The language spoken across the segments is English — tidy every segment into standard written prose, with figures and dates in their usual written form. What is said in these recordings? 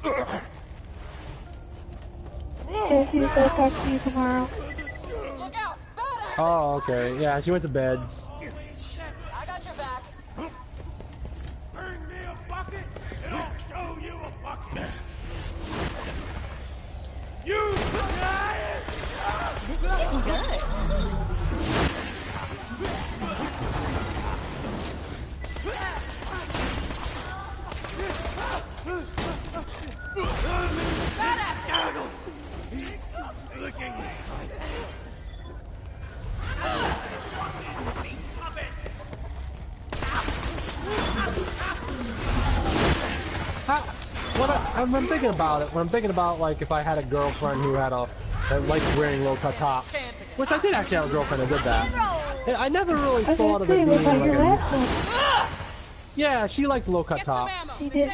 Okay, she's gonna talk to you tomorrow. Look out! Badasses! Oh, okay. Yeah, she went to beds. I got your back. Bring me a bucket, and I'll show you a bucket. You giant! This is getting good. Goggles! He's looking like this. I'm thinking about it. When I'm thinking about, like, if I had a girlfriend who had that liked wearing low-cut tops, which I did actually have a girlfriend who did that. I never really thought of it being like a... Yeah, she liked low-cut tops. She did.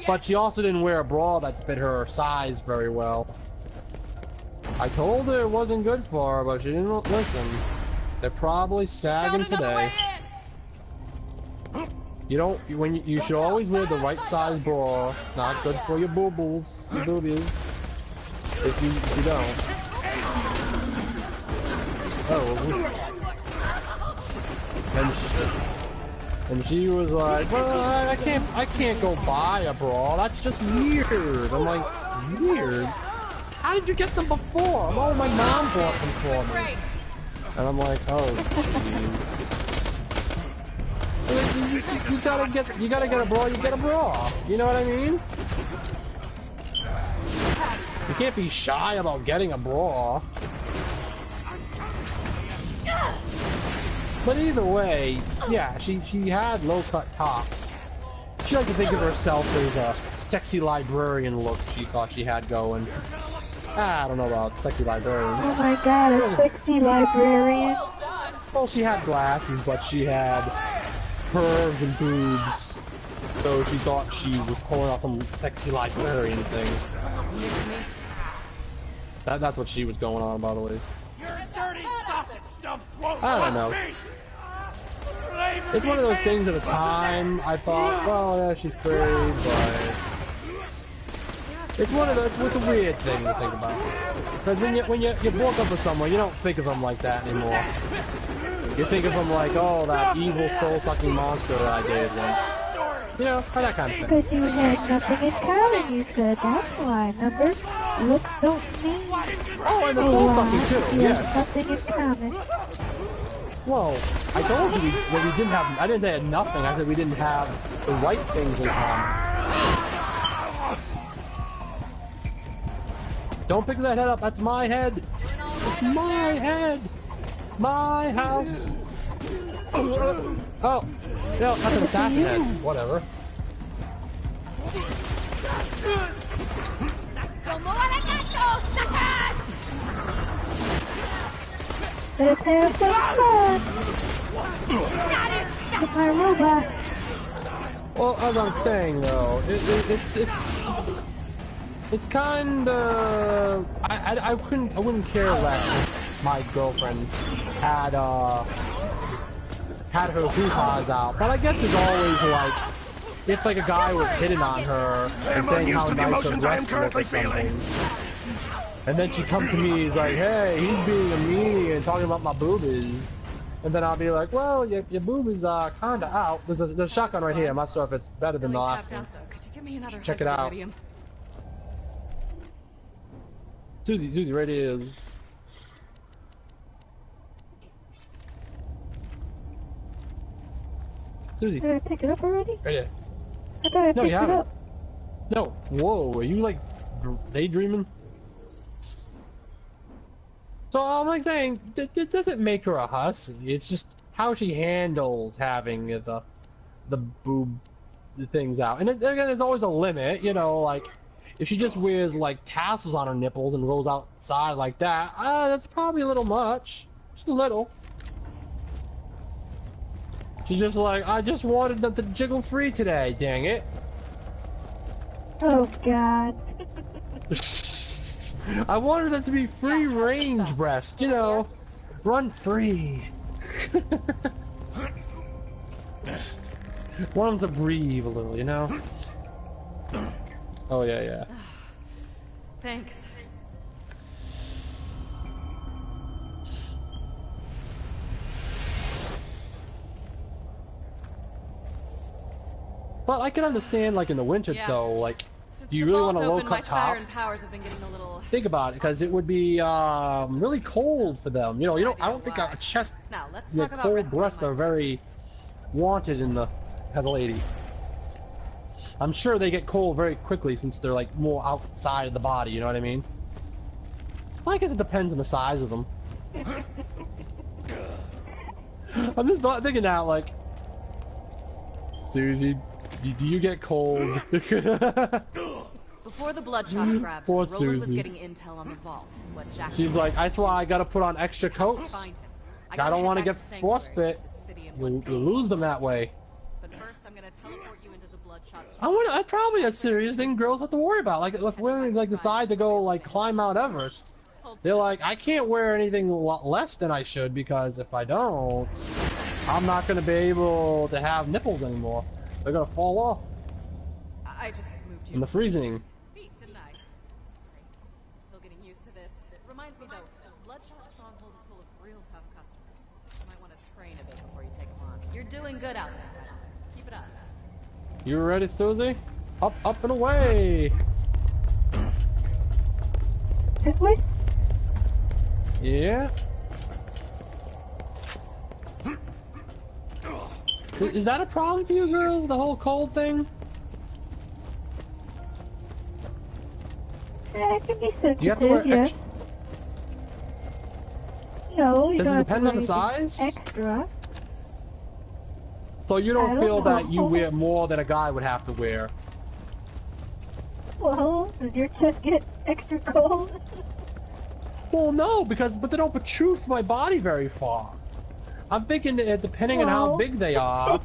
But she also didn't wear a bra that fit her size very well. I told her it wasn't good for her, but she didn't listen. They're probably sagging today. You should always wear the right size bra. It's not good for your boobies. If you don't. Oh. And she was like, well, I can't go buy a bra. That's just weird. I'm like, weird? How did you get them before? Oh, my mom bought them for me. And I'm like, oh, jeez. You gotta get a bra, you get a bra. You know what I mean? You can't be shy about getting a bra. But either way, yeah, she had low-cut tops. She liked to think of herself as a sexy librarian look she thought she had going. I don't know about sexy librarian. Oh my god, a sexy librarian. Well, she had glasses, but she had curves and boobs. So she thought she was pulling off some sexy librarian thing. That's what she was going on, by the way. Your dirty sausage stumps won't I don't know. It's one of those things at a time. I thought, well, yeah, she's pretty, but it's one of those. It's a weird thing to think about. Because when you broke up with someone, you don't think of them like that anymore. You think of them like, oh, that evil soul-sucking monster that I dated once. You know, that kind of thing. Because you had nothing in common, you said. That's why. Remember? Looks don't mean. Oh, and the soul-sucking too. Yes. Nothing in common. Well, I told you that we didn't have. I didn't say nothing. I said we didn't have the right things in common. Don't pick that head up. That's my head. It's my head. My house. Oh, no, that's an assassin head. Whatever. Let's have some fun. With my robot. Well, as I'm saying though, it's kind of I wouldn't care less if my girlfriend had her hoo-ha's out, but I guess there's always like if like a guy was hitting on her and saying how nice her breasts look or something. And then she comes to me, he's like, hey, he's being a meanie and talking about my boobies. And then I'll be like, well, your boobies are kinda out. There's a shotgun right here. I'm not sure if it's better than the last one. Check it out. Susie, right here. Susie. Did I pick it up already? Right here. I thought I picked it haven't. up. No. Whoa, are you like daydreaming? So I'm like saying, it doesn't make her a hussy. It's just how she handles having the boob things out. And again, there's always a limit, you know. Like if she just wears like tassels on her nipples and rolls outside like that, that's probably a little much. Just a little. She's just like, I just wanted them to jiggle free today. Dang it. Oh god. I wanted them to be free range breasts, you know, run free. Want them to breathe a little, you know. Oh yeah, yeah. Thanks. But I can understand, like in the winter Yeah. though, like, Since do you the really vault want a low opened, my cut top? siren powers have been getting a little. Think about it, because it would be really cold for them. You know, No I don't idea think why. a chest, Now let's the talk about cold rescuing breasts my are very wanted in the head lady. I'm sure they get cold very quickly since they're like more outside of the body. You know what I mean? I guess it depends on the size of them. I'm just not thinking that, like, Susie, do you get cold? Before the bloodshots grabbed, Poor Roland was Susie. getting intel on the vault. What Jack She's like, that's why I gotta put on extra coats. find him. I don't want to get frostbite. You'll lose them that way. But first, I'm gonna teleport you into the bloodshots. That's probably a serious thing girls have to worry about. Like, if women like decide to go like climb Mount Everest, they're like, I can't wear anything less than I should because if I don't, I'm not gonna be able to have nipples anymore. They're gonna fall off I just moved you. in the freezing. Feet, didn't I? Sorry. Still getting used to this. Reminds me though, Bloodshot Stronghold is full of real tough customers. You might want to train a bit before you take them on. You're doing good out there. Keep it up. You ready, Susie? Up, up and away! This way? Yeah. Is that a problem for you girls, the whole cold thing? It can be sensitive, You have to wear yes. No, you Does it don't have to depend on the wear anything size? extra. So you I don't don't feel that know. you wear more than a guy would have to wear? Well, does your chest get extra cold? Well, no, but they don't protrude from my body very far. I'm thinking that depending on how Well. big they are,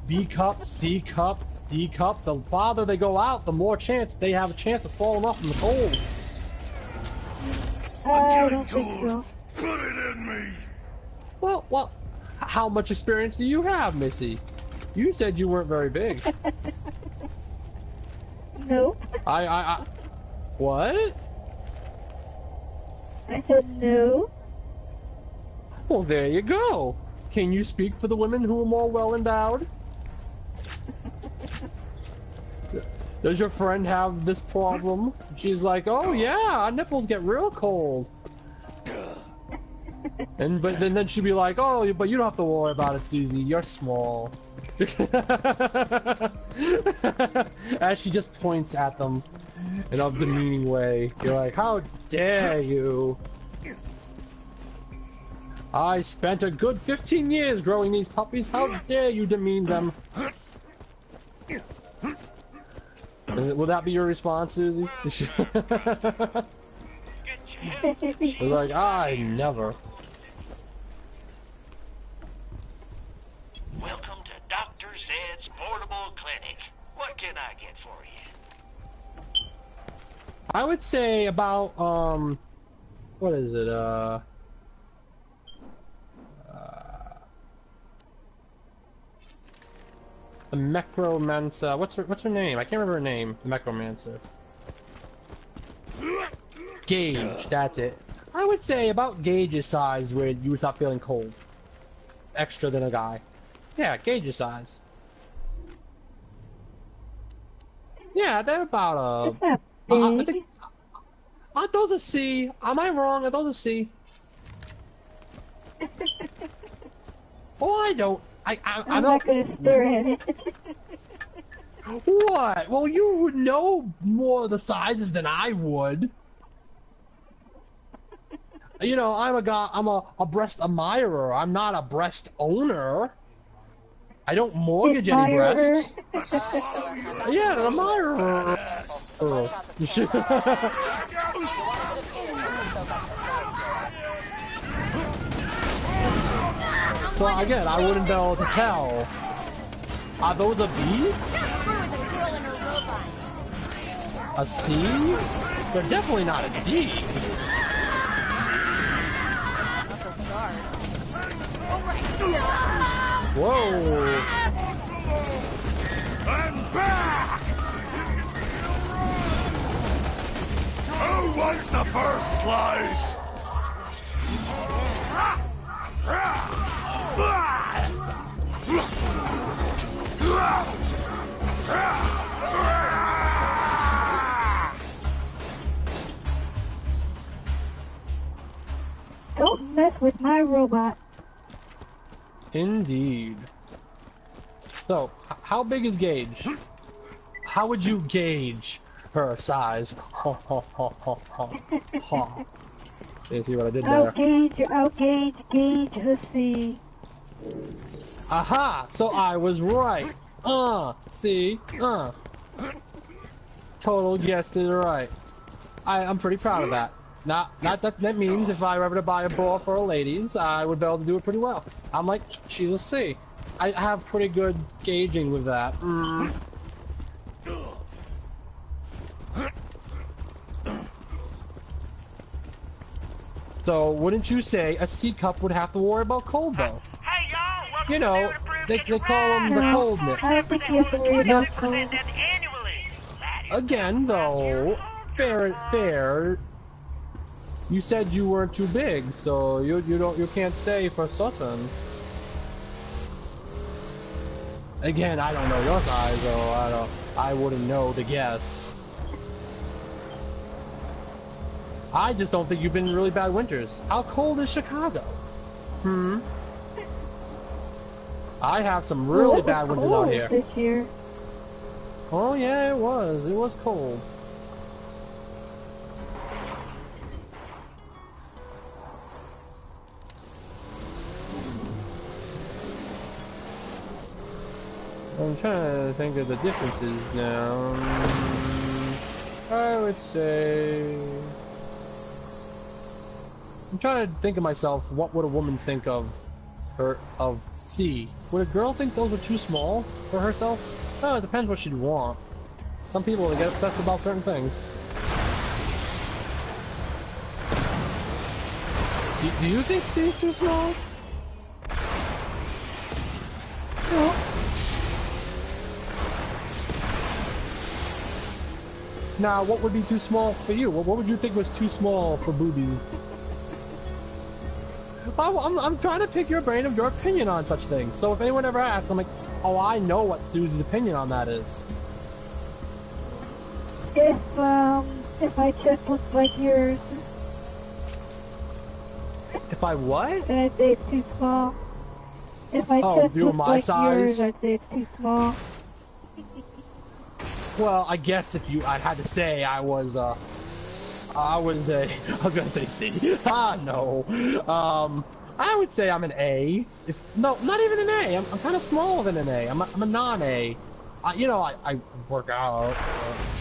B cup, C cup, D cup, the farther they go out, the more chance they have a chance of falling off in the cold. I don't think so. Put it in me! Well, how much experience do you have, Missy? You said you weren't very big. Nope. What? I said no. Well, there you go. Can you speak for the women who are more well endowed? Does your friend have this problem? She's like, oh yeah, our nipples get real cold. But then she'd be like, oh, but you don't have to worry about it, Susie. You're small. As she just points at them in a demeaning way. You're like, how dare you? I spent a good 15 years growing these puppies. How dare you demean them? Will that be your response, Susie? She's like, I never. Welcome to Dr. Zed's Portable Clinic. What can I get for you? I would say about, what is it, the Necromancer. What's her name? I can't remember her name. The Necromancer. Gauge, that's it. I would say about Gauge's size where you would stop feeling cold. Extra than a guy. Yeah, Gauge's size. Yeah, they're about It's not I big. think, aren't those a C? Am I wrong? Are those a C? Oh, I don't. I I'm don't. not gonna stare at it. What? Well, you would know more of the sizes than I would. You know, I'm a guy. I'm a breast admirer. I'm not a breast owner. I don't mortgage any Admirer. breasts. Yeah, an admirer. Bloodshots have You killed. should- You want to defeat it to soak up some fluids. So again, I wouldn't be able to tell. Are those a B? A C? They're definitely not a D. That's a start. Whoa. I'm back! What's the first slice? Don't mess with my robot. Indeed. So, how big is Gage? How would you gauge her size? Ha ha ha ha ha ha. You see what I did there? Gauge, let's see. Aha! So I was right. See? Total guessed it right. I'm pretty proud of that. Not that means if I were ever to buy a bra for a ladies, I would be able to do it pretty well. I'm like, she's a C. I have pretty good gauging with that. So, wouldn't you say a C cup would have to worry about cold though? Hey, y'all! Welcome You to know, New and Approved they Kitchen call them the Ride. coldness. I don't think you have to worry about cold. That's annually. That is Again, though, fair. You said you weren't too big, so you can't say for certain. Again, I don't know your size, so I wouldn't know to guess. I just don't think you've been in really bad winters. How cold is Chicago? I have some really bad winters out here. This year. Oh yeah, it was. It was cold. I'm trying to think of the differences now. I would say... I'm trying to think of myself, what would a woman think of C? Would a girl think those are too small for herself? Oh, it depends what she'd want. Some people get obsessed about certain things. Do you think C is too small? No. Now, what would be too small for you? What would you think was too small for boobies? I'm trying to pick your brain of your opinion on such things. So if anyone ever asks, I'm like, oh, I know what Susie's opinion on that is. If my chest looks like yours, If I what? then I'd say it's too small. If my chest you were looks my like size? yours, I'd say it's too small. Well, I guess if I had to say I was gonna say C. No. I would say I'm an A. No, not even an A. I'm kind of smaller than an A. I'm a non-A. I work out,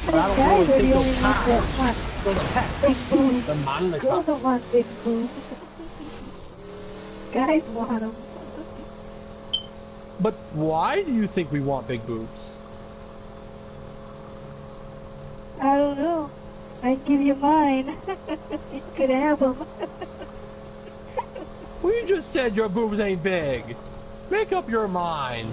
but I don't Guys really are think the those only ones that calves, want those are big pecs, boobs. the manly Girls don't cups. want big boobs. Guys want them. But why do you think we want big boobs? I don't know. I'd give you mine. You could have them. Well, you just said your boobs ain't big. Make up your mind.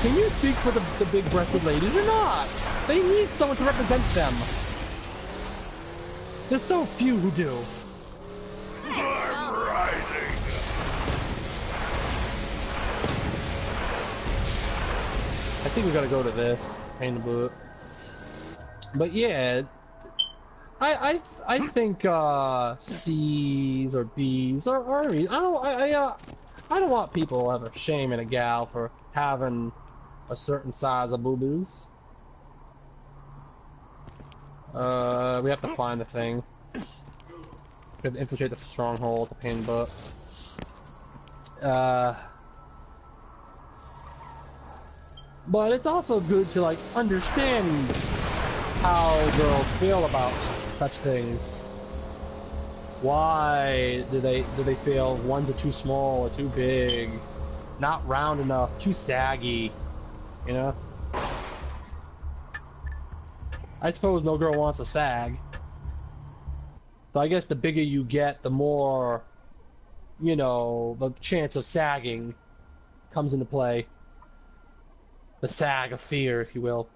Can you speak for the big-breasted ladies or not? They need someone to represent them. There's so few who do. I'm rising. I think we gotta go to this. Pain in the butt. But yeah, I think C's or B's are I don't want people ever shaming a gal for having a certain size of boobies. We have to find the thing. We have to infiltrate the stronghold, the pain in the butt. But it's also good to like understand how girls feel about such things. Why do they feel ones are too small or too big, not round enough, too saggy, you know? I suppose no girl wants a sag. So I guess the bigger you get, the more, you know, the chance of sagging comes into play. The sag of fear, if you will.